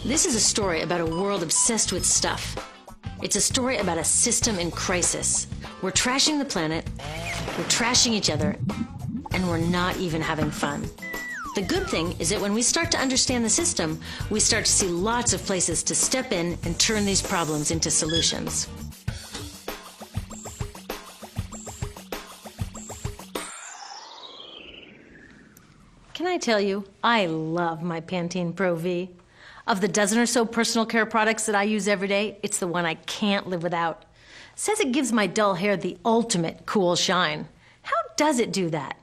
This is a story about a world obsessed with stuff. It's a story about a system in crisis. We're trashing the planet, we're trashing each other, and we're not even having fun. The good thing is that when we start to understand the system, we start to see lots of places to step in and turn these problems into solutions. Can I tell you, I love my Pantene Pro V. Of the dozen or so personal care products that I use every day, it's the one I can't live without. It says it gives my dull hair the ultimate cool shine. How does it do that?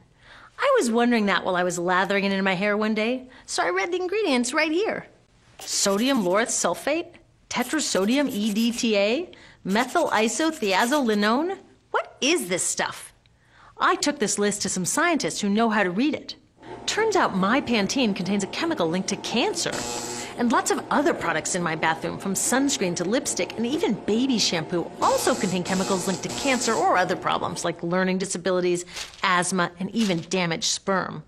I was wondering that while I was lathering it in my hair one day, so I read the ingredients right here. Sodium lauryl sulfate, tetrasodium EDTA, methyl isothiazolinone. What is this stuff? I took this list to some scientists who know how to read it. Turns out my Pantene contains a chemical linked to cancer. And lots of other products in my bathroom, from sunscreen to lipstick and even baby shampoo, also contain chemicals linked to cancer or other problems like learning disabilities, asthma, and even damaged sperm.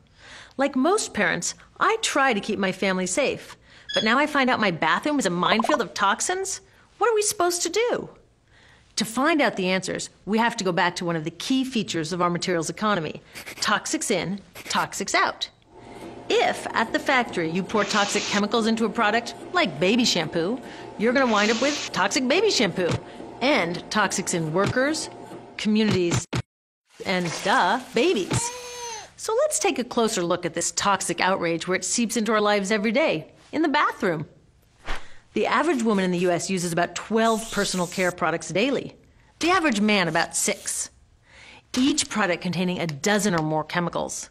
Like most parents, I try to keep my family safe. But now I find out my bathroom is a minefield of toxins? What are we supposed to do? To find out the answers, we have to go back to one of the key features of our materials economy: toxics in, toxics out. If, at the factory, you pour toxic chemicals into a product, like baby shampoo, you're going to wind up with toxic baby shampoo, and toxics in workers, communities, and, babies. So let's take a closer look at this toxic outrage where it seeps into our lives every day, in the bathroom. The average woman in the U.S. uses about 12 personal care products daily. The average man about 6. Each product containing a dozen or more chemicals.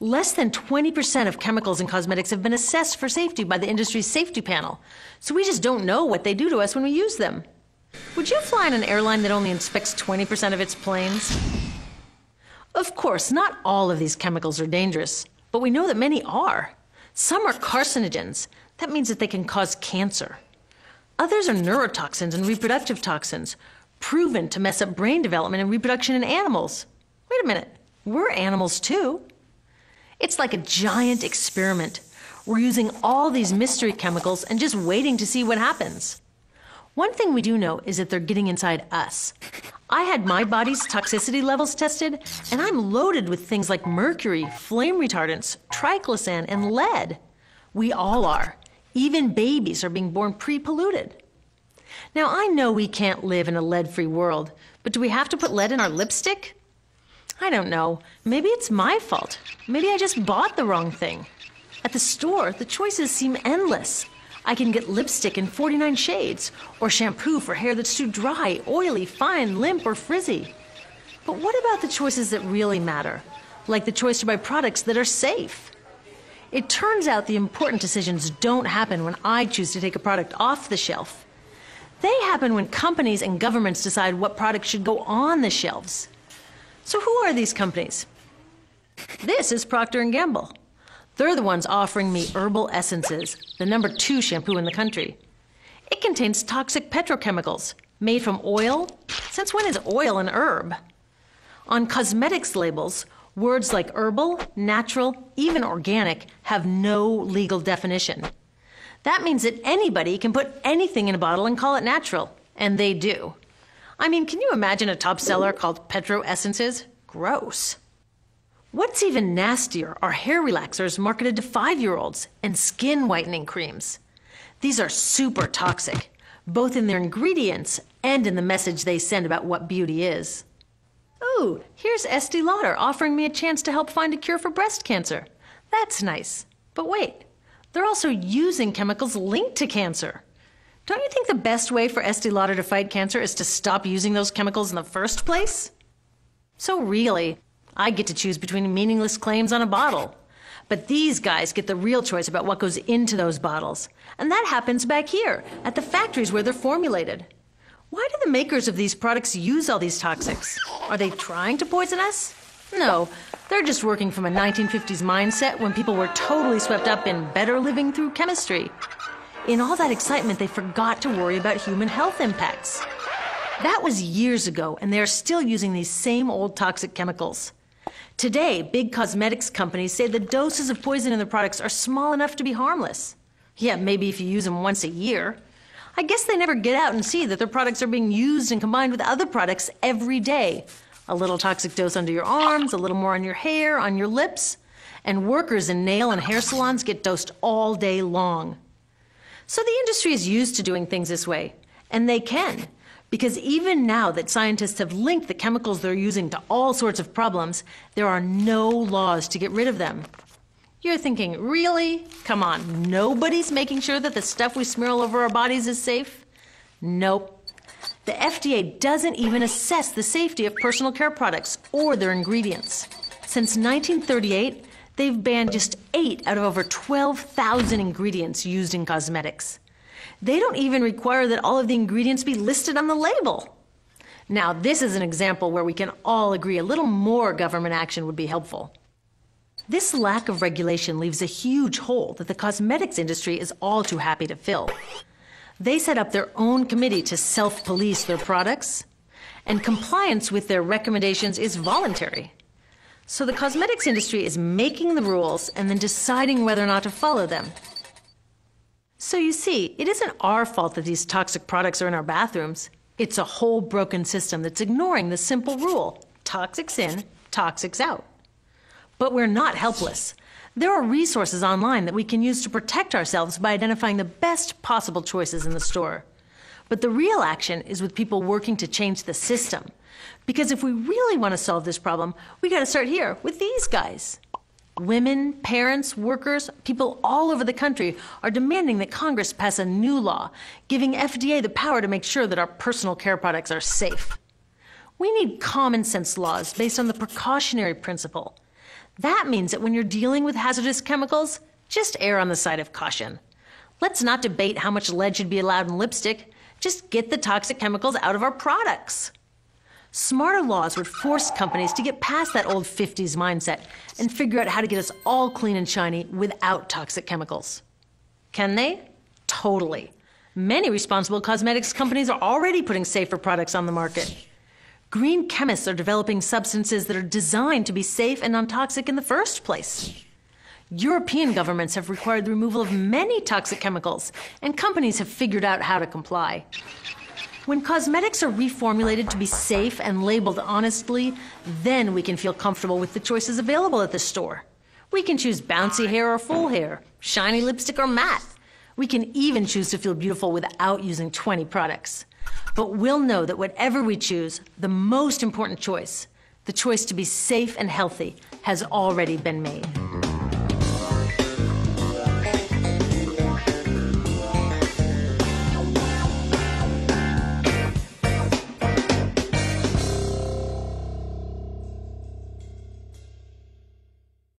Less than 20% of chemicals in cosmetics have been assessed for safety by the industry's safety panel, so we just don't know what they do to us when we use them. Would you fly on an airline that only inspects 20% of its planes? Of course, not all of these chemicals are dangerous, but we know that many are. Some are carcinogens. That means that they can cause cancer. Others are neurotoxins and reproductive toxins, proven to mess up brain development and reproduction in animals. Wait a minute, we're animals too. It's like a giant experiment. We're using all these mystery chemicals and just waiting to see what happens. One thing we do know is that they're getting inside us. I had my body's toxicity levels tested, and I'm loaded with things like mercury, flame retardants, triclosan, and lead. We all are. Even babies are being born pre-polluted. Now, I know we can't live in a lead-free world, but do we have to put lead in our lipstick? I don't know. Maybe it's my fault. Maybe I just bought the wrong thing. At the store, the choices seem endless. I can get lipstick in 49 shades, or shampoo for hair that's too dry, oily, fine, limp, or frizzy. But what about the choices that really matter? Like the choice to buy products that are safe? It turns out the important decisions don't happen when I choose to take a product off the shelf. They happen when companies and governments decide what products should go on the shelves. So who are these companies? This is Procter & Gamble. They're the ones offering me Herbal Essences, the #2 shampoo in the country. It contains toxic petrochemicals made from oil. Since when is oil an herb? On cosmetics labels, words like herbal, natural, even organic have no legal definition. That means that anybody can put anything in a bottle and call it natural, and they do. I mean, can you imagine a top seller called Petro Essences? Gross. What's even nastier are hair relaxers marketed to 5-year-olds and skin whitening creams. These are super toxic, both in their ingredients and in the message they send about what beauty is. Ooh, here's Estee Lauder offering me a chance to help find a cure for breast cancer. That's nice. But wait, they're also using chemicals linked to cancer. Don't you think the best way for Estee Lauder to fight cancer is to stop using those chemicals in the first place? So really, I get to choose between meaningless claims on a bottle. But these guys get the real choice about what goes into those bottles. And that happens back here, at the factories where they're formulated. Why do the makers of these products use all these toxics? Are they trying to poison us? No, they're just working from a 1950s mindset when people were totally swept up in better living through chemistry. In all that excitement, they forgot to worry about human health impacts. That was years ago, and they are still using these same old toxic chemicals. Today, big cosmetics companies say the doses of poison in their products are small enough to be harmless. Yeah, maybe if you use them once a year. I guess they never get out and see that their products are being used and combined with other products every day. A little toxic dose under your arms, a little more on your hair, on your lips. And workers in nail and hair salons get dosed all day long. So the industry is used to doing things this way, and they can, because even now that scientists have linked the chemicals they're using to all sorts of problems, there are no laws to get rid of them. You're thinking, really? Come on, nobody's making sure that the stuff we smear all over our bodies is safe? Nope. The FDA doesn't even assess the safety of personal care products or their ingredients. Since 1938, they've banned just 8 out of over 12,000 ingredients used in cosmetics. They don't even require that all of the ingredients be listed on the label. Now, this is an example where we can all agree a little more government action would be helpful. This lack of regulation leaves a huge hole that the cosmetics industry is all too happy to fill. They set up their own committee to self-police their products, and compliance with their recommendations is voluntary. So the cosmetics industry is making the rules and then deciding whether or not to follow them. So you see, it isn't our fault that these toxic products are in our bathrooms. It's a whole broken system that's ignoring the simple rule: toxics in, toxics out. But we're not helpless. There are resources online that we can use to protect ourselves by identifying the best possible choices in the store. But the real action is with people working to change the system. Because if we really want to solve this problem, we got to start here with these guys. Women, parents, workers, people all over the country are demanding that Congress pass a new law, giving FDA the power to make sure that our personal care products are safe. We need common sense laws based on the precautionary principle. That means that when you're dealing with hazardous chemicals, just err on the side of caution. Let's not debate how much lead should be allowed in lipstick. Just get the toxic chemicals out of our products. Smarter laws would force companies to get past that old 50s mindset and figure out how to get us all clean and shiny without toxic chemicals. Can they? Totally. Many responsible cosmetics companies are already putting safer products on the market. Green chemists are developing substances that are designed to be safe and non-toxic in the first place. European governments have required the removal of many toxic chemicals, and companies have figured out how to comply. When cosmetics are reformulated to be safe and labeled honestly, then we can feel comfortable with the choices available at the store. We can choose bouncy hair or full hair, shiny lipstick or matte. We can even choose to feel beautiful without using 20 products. But we'll know that whatever we choose, the most important choice, the choice to be safe and healthy, has already been made.